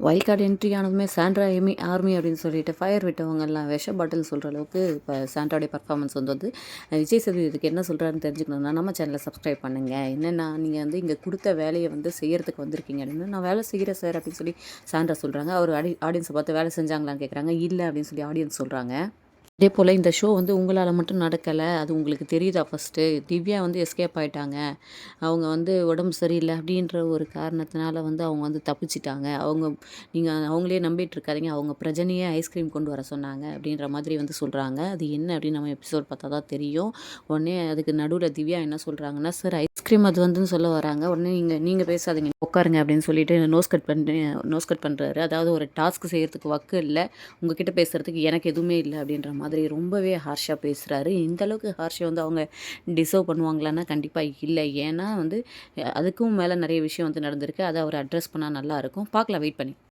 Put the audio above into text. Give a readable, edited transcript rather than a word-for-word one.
Wild card entry ஆனதுமே Sandra army அப்படின்னு சொல்லிட்டு ஃபயர் விட்டவங்கெல்லாம் விஷ பாட்டில் சொல்கிற அளவுக்கு இப்போ சாண்ட்ராவுடைய பர்ஃபார்மன்ஸ் வந்து விஜய் சேதுபதி இதுக்கு என்ன சொல்கிறாருன்னு தெரிஞ்சுக்கணும்னா நம்ம சேனலை சப்ஸ்கிரைப் பண்ணுங்கள். என்னென்னா நீங்கள் வந்து இங்கே கொடுத்த வேலையை வந்து செய்கிறதுக்கு வந்திருக்கீங்க அப்படின்னு. நான் வேலை செய்கிறேன் சார் அப்படின்னு சொல்லி சாண்ட்ரா சொல்கிறாங்க. அவர் ஆடியன்ஸை பார்த்து வேலை செஞ்சாங்களான்னு கேட்குறாங்க. இல்லை அப்படின்னு சொல்லி ஆடியன்ஸ் சொல்கிறாங்க. அதே போல் இந்த ஷோ வந்து உங்களால் மட்டும் நடக்கலை, அது உங்களுக்கு தெரியுதா ஃபஸ்ட்டு? திவ்யா வந்து எஸ்கேப் ஆயிட்டாங்க. அவங்க வந்து உடம்பு சரியில்லை அப்படின்ற ஒரு காரணத்தினால வந்து அவங்க வந்து தப்பிச்சிட்டாங்க. நீங்கள் அவங்களே நம்பிட்டு இருக்காதீங்க. அவங்க பிரஜனையே ஐஸ்கிரீம் கொண்டு வர சொன்னாங்க அப்படின்ற மாதிரி வந்து சொல்கிறாங்க. அது என்ன அப்படின்னு நம்ம எபிசோட் பார்த்தா தான் தெரியும். உடனே அதுக்கு நடுவில் திவ்யா என்ன சொல்கிறாங்கன்னா, சார் ஐஸ்கிரீம் அது வந்துன்னு சொல்ல வராங்க. உடனே நீங்கள் பேசாதீங்க, உட்காருங்க அப்படின்னு சொல்லிட்டு நோஸ் கட் பண்ணுறாரு. அதாவது ஒரு டாஸ்க் செய்கிறதுக்கு வக்கு இல்லை, உங்ககிட்ட பேசுகிறதுக்கு எனக்கு எதுவுமே இல்லை அப்படின்ற மாதிரி ரொம்பவே ஹார்ஷாக பேசுகிறாரு. இந்த அளவுக்கு ஹார்ஷை வந்து அவங்க டிசர்வ் பண்ணுவாங்களான்னா கண்டிப்பாக இல்லை. ஏன்னா வந்து அதுக்கும் மேலே நிறைய விஷயம் வந்து நடந்திருக்கு. அதை அவர் அட்ரஸ் பண்ணால் நல்லாயிருக்கும். பார்க்கலாம், வெயிட் பண்ணி.